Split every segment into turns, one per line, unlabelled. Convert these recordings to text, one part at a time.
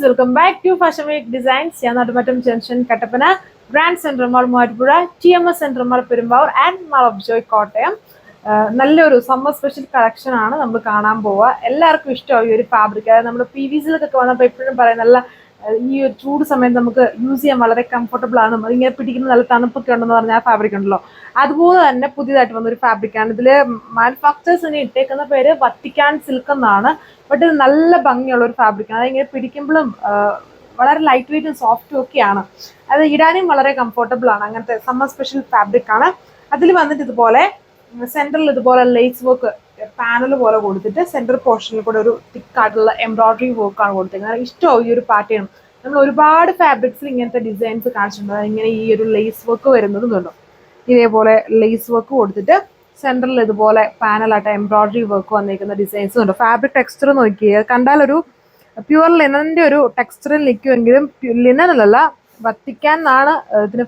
Welcome back to fashion week designs. ഞാൻ Nadumattam junction Kattappana, grand central mall Muvattupuzha, TMS central mall Perumbavoor and mall of joy Kottayam. നല്ലൊരു summer special collection ആണ് നമ്മൾ കാണാൻ പോവുക. എല്ലാവർക്കും ഇഷ്ടമായി ഈ ഒരു ഫാബ്രിക്. അതായത് നമ്മൾ PVCയിലൊക്കെ വന്നപ്പോൾ എപ്പോഴും പറയും നല്ല ഈ ഒരു ചൂട് സമയത്ത് നമുക്ക് യൂസ് ചെയ്യാൻ വളരെ കംഫർട്ടബിൾ ആണ്, അതിങ്ങനെ പിടിക്കുന്ന നല്ല തണുപ്പൊക്കെ ഉണ്ടെന്ന് പറഞ്ഞാൽ ആ ഫാബ്രിക് ഉണ്ടല്ലോ. അതുപോലെ തന്നെ പുതിയതായിട്ട് വന്നൊരു ഫാബ്രിക്കാണ്. ഇതിൽ മാനുഫാക്ചേഴ്സിന് ഇട്ടേക്കുന്ന പേര് വത്തിക്കാൻ സിൽക്ക് എന്നാണ്. ബട്ട് ഇത് നല്ല ഭംഗിയുള്ള ഒരു ഫാബ്രിക്കാണ്. അതിങ്ങനെ പിടിക്കുമ്പോഴും വളരെ ലൈറ്റ് വെയിറ്റും സോഫ്റ്റും ഒക്കെയാണ്. അത് ഇടാനും വളരെ കംഫർട്ടബിൾ ആണ്. അങ്ങനത്തെ സമ്മർ സ്പെഷ്യൽ ഫാബ്രിക് ആണ്. അതിൽ വന്നിട്ട് ഇതുപോലെ സെൻറ്ററിൽ ഇതുപോലെ ലേസ് വർക്ക് പാനൽ പോലെ കൊടുത്തിട്ട് സെൻറ്റർ പോർഷനിൽ കൂടെ ഒരു തിക്കായിട്ടുള്ള എംബ്രോയിഡറി വർക്കാണ് കൊടുത്തിരിക്കുന്നത്. ഇഷ്ടവും ഈ ഒരു പാറ്റേൺ. നമ്മൾ ഒരുപാട് ഫാബ്രിക്സിൽ ഇങ്ങനത്തെ ഡിസൈൻസ് കാണിച്ചിട്ടുണ്ട്. ഇങ്ങനെ ഈ ഒരു ലേസ് വർക്ക് വരുന്നതും കണ്ടു. ഇതേപോലെ ലേസ് വർക്ക് കൊടുത്തിട്ട് സെൻറ്ററിൽ ഇതുപോലെ പാനലായിട്ട് എംബ്രോയിഡറി വർക്ക് വന്നിരിക്കുന്ന ഡിസൈൻസും ഉണ്ട്. ഫാബ്രിക് ടെക്സ്ചർ നോക്കിയാൽ കണ്ടാൽ ഒരു പ്യുവർ ലിനൻ്റെ ഒരു ടെക്സ്ചറിൽ നിൽക്കുമെങ്കിലും ലിനൻ അല്ല, വത്തിക്കാൻ എന്നാണ് ഇതിന്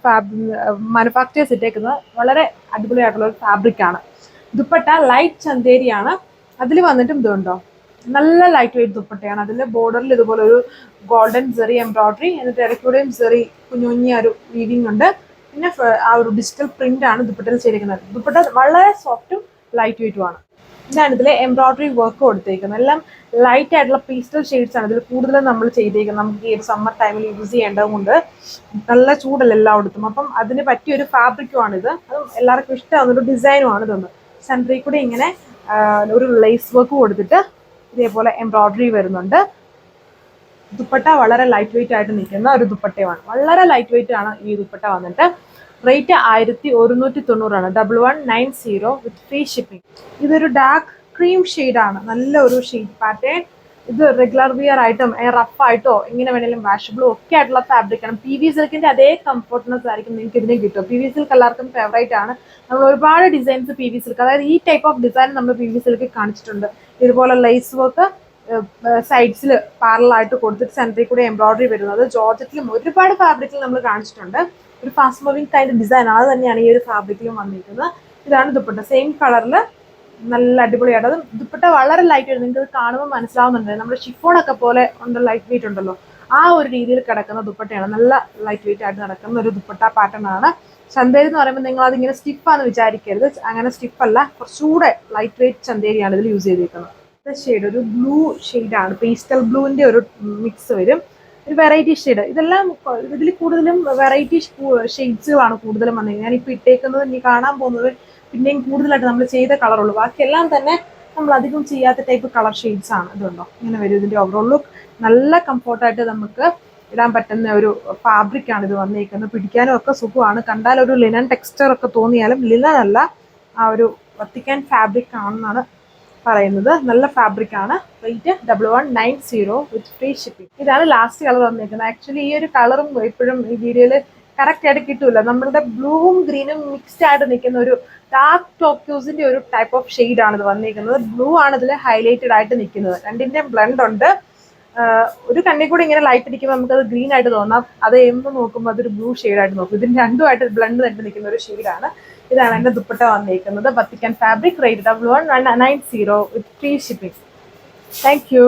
മാനുഫാക്ചേഴ്സ് ഇട്ടേക്കുന്നത്. വളരെ അടിപൊളിയായിട്ടുള്ള ഒരു ഫാബ്രിക്കാണ്. ദുപ്പട്ട ലൈറ്റ് ചന്തേരിയാണ്. അതിൽ വന്നിട്ടും ഇതുണ്ടോ, നല്ല ലൈറ്റ് വെയിറ്റ് ദുപ്പട്ടയാണ്. അതിൻ്റെ ബോർഡറിൽ ഇതുപോലെ ഒരു ഗോൾഡൻ സെറി എംബ്രോയിഡറി, എന്നിട്ട് ഇടയ്ക്കൂടെയും സെറി കുഞ്ഞുഞ്ഞി ഒരു വീവിങ് ഉണ്ട്. പിന്നെ ആ ഒരു ഡിജിറ്റൽ പ്രിന്റ് ആണ് ദുപ്പട്ടയിൽ ചെയ്തിരിക്കുന്നത്. ദുപ്പട്ട വളരെ സോഫ്റ്റും ലൈറ്റ് വെയിറ്റും ആണ്. ഇതാണ് ഇതിൽ എംബ്രോയിഡറി വർക്ക് കൊടുത്തിരിക്കുന്നത്. എല്ലാം ലൈറ്റ് ആയിട്ടുള്ള പീസ്റ്റൽ ഷെയ്ഡ്സ് ആണ് ഇതിൽ കൂടുതലും നമ്മൾ ചെയ്തിരിക്കുന്നത്. നമുക്ക് ഈ ഒരു സമ്മർ ടൈമിൽ യൂസ് ചെയ്യേണ്ടതുകൊണ്ട് നല്ല ചൂടല്ല എല്ലായിടത്തും. അപ്പം അതിന് പറ്റിയൊരു ഫാബ്രിക്കുമാണിത്. അതും എല്ലാവർക്കും ഇഷ്ടമാവുന്ന ഒരു ഡിസൈനുമാണ് ഇതൊന്ന്. സെൻറ്ററിൽ കൂടി ഇങ്ങനെ ഒരു ലേസ് വർക്ക് കൊടുത്തിട്ട് ഇതേപോലെ എംബ്രോയിഡറി വരുന്നുണ്ട്. ദുപ്പട്ട വളരെ ലൈറ്റ് വെയിറ്റ് ആയിട്ട് നിൽക്കുന്ന ഒരു ദുപ്പട്ടയാണ്. വളരെ ലൈറ്റ് വെയിറ്റ് ആണ് ഈ ദുപ്പട്ട വന്നിട്ട്. റേറ്റ് 1190 1190 വിത്ത് ഫ്രീ ഷിപ്പിംഗ്. ഇതൊരു ഡാർക്ക് ക്രീം ഷെയ്ഡാണ്. നല്ല ഒരു ഷെയ്ഡ് പാറ്റേൺ. ഇത് റെഗുലർ വിയർ ആയിട്ടും റഫ് ആയിട്ടോ എങ്ങനെ വേണമെങ്കിലും വാഷബിളും ഒക്കെ ആയിട്ടുള്ള ഫാബ്രിക്കാണ്. PV സിൽക്കിന്റെ അതേ കംഫർട്ട്നെസ് ആയിരിക്കും നിങ്ങൾക്ക് ഇതിനെ കിട്ടും. PV സിൽക്ക് എല്ലാവർക്കും ഫേവറേറ്റ് ആണ്. നമ്മൾ ഒരുപാട് ഡിസൈൻസ് PV സിൽക്ക്, അതായത് ഈ ടൈപ്പ് ഓഫ് ഡിസൈൻ നമ്മൾ PV സിൽക്ക് കാണിച്ചിട്ടുണ്ട്. ഇതുപോലെ ലേസ് വർക്ക് സൈഡ്സിൽ പാരലായിട്ട് കൊടുത്തിട്ട് സെൻറ്ററിൽ കൂടെ എംബ്രോയിഡറി വരുന്നത്. ജോർജറ്റിലും ഒരുപാട് ഫാബ്രിക്കിൽ നമ്മൾ കാണിച്ചിട്ടുണ്ട്. ഒരു ഫാസ്റ്റ് മൂവിങ് കൈൻഡ് ഡിസൈൻ അത് തന്നെയാണ് ഈ ഒരു ഫാബ്രിക്കിലും വന്നിരിക്കുന്നത്. ഇതാണ് ദുപ്പട്ട, സെയിം കളറിൽ നല്ല അടിപൊളിയായിട്ട്. അത് ദുപ്പട്ട വളരെ ലൈറ്റ് ആയിട്ട് നിങ്ങൾക്ക് കാണുമ്പോൾ മനസ്സിലാവുന്നുണ്ട്. നമ്മുടെ ഷിഫോണൊക്കെ പോലെ ഉണ്ട്, ലൈറ്റ് വെയിറ്റ് ഉണ്ടല്ലോ, ആ ഒരു രീതിയിൽ കിടക്കുന്ന ദുപ്പട്ടയാണ്. നല്ല ലൈറ്റ് വെയിറ്റ് ആയിട്ട് നടക്കുന്ന ഒരു ദുപ്പട്ട പാറ്റേൺ ആണ്. ചന്തേരി എന്ന് പറയുമ്പോൾ നിങ്ങൾ അതിങ്ങനെ സ്റ്റിഫാന്ന് വിചാരിക്കരുത്. അങ്ങനെ സ്റ്റിഫല്ല, കുറച്ചുകൂടെ ലൈറ്റ് വെയിറ്റ് ചന്തേരിയാണ് ഇതിൽ യൂസ് ചെയ്തിരിക്കുന്നത്. ഷെയ്ഡ് ഒരു ബ്ലൂ ഷെയ്ഡാണ്, പേസ്റ്റൽ ബ്ലൂവിൻ്റെ ഒരു മിക്സ് വരും. ഒരു വെറൈറ്റി ഷെയ്ഡ്. ഇതെല്ലാം ഇതിൽ കൂടുതലും വെറൈറ്റി ഷെയ്ഡ്സുകളാണ് കൂടുതലും വന്നത്. ഞാനിപ്പോൾ ഇട്ടേക്കുന്നത് ഇനി കാണാൻ പോകുന്നത് പിന്നെയും കൂടുതലായിട്ട് നമ്മൾ ചെയ്ത കളറുള്ളൂ. ബാക്കിയെല്ലാം തന്നെ നമ്മൾ അധികം ചെയ്യാത്ത ടൈപ്പ് കളർ ഷെയ്ഡ്സ് ആണ്. ഇതുണ്ടോ, ഇങ്ങനെ വരും ഇതിൻ്റെ ഓവറോൾ ലുക്ക്. നല്ല കംഫോർട്ടായിട്ട് നമുക്ക് ഇടാൻ പറ്റുന്ന ഒരു ഫാബ്രിക്കാണ് ഇത് വന്നിരിക്കുന്നത്. പിടിക്കാനും ഒക്കെ സുഖമാണ്. കണ്ടാൽ ഒരു ലിനൻ ടെക്സ്ചർ ഒക്കെ തോന്നിയാലും ലിനൻ അല്ല, ആ ഒരു വത്തിക്കാൻ ഫാബ്രിക് ആണെന്നാണ് പറയുന്നത്. നല്ല ഫാബ്രിക് ആണ്. റേറ്റ് 1190 വിത്ത് ഫ്രീ ഷിപ്പിംഗ്. ഇതാണ് ലാസ്റ്റ് കളർ വന്നിരിക്കുന്നത്. ആക്ച്വലി ഈ ഒരു കളറും എപ്പോഴും ഈ വീഡിയോയിൽ കറക്റ്റ് ആയിട്ട് കിട്ടൂല. നമ്മളുടെ ബ്ലൂവും ഗ്രീനും മിക്സ്ഡ് ആയിട്ട് നിൽക്കുന്ന ഒരു ഡാർക്ക് ടോക്യൂസിന്റെ ഒരു ടൈപ്പ് ഓഫ് ഷെയ്ഡ് ആണ് ഇത് വന്നിരിക്കുന്നത്. ബ്ലൂ ആണ് ഇതിൽ ഹൈലൈറ്റഡ് ആയിട്ട് നിൽക്കുന്നത്. രണ്ടിന്റെയും ബ്ലെൻഡ് ഉണ്ട്. ഒരു കണ്ണിൽ കൂടി ഇങ്ങനെ ലൈറ്റ് അടിക്കുമ്പോൾ നമുക്കത് ഗ്രീൻ ആയിട്ട് തോന്നാം. അത് എമ്പോൾ നോക്കുമ്പോൾ അതൊരു ബ്ലൂ ഷെയ്ഡായിട്ട് നോക്കും. ഇതിന് രണ്ടുമായിട്ട് ബ്ലെൻഡ് തന്നെ നിൽക്കുന്ന ഒരു ഷെയ്ഡാണ്. ഇതാണ് എൻ്റെ ദുപ്പട്ട വന്നിരിക്കുന്നത്. Vatican fabric. Rate 1190 with free shipping. Thank you.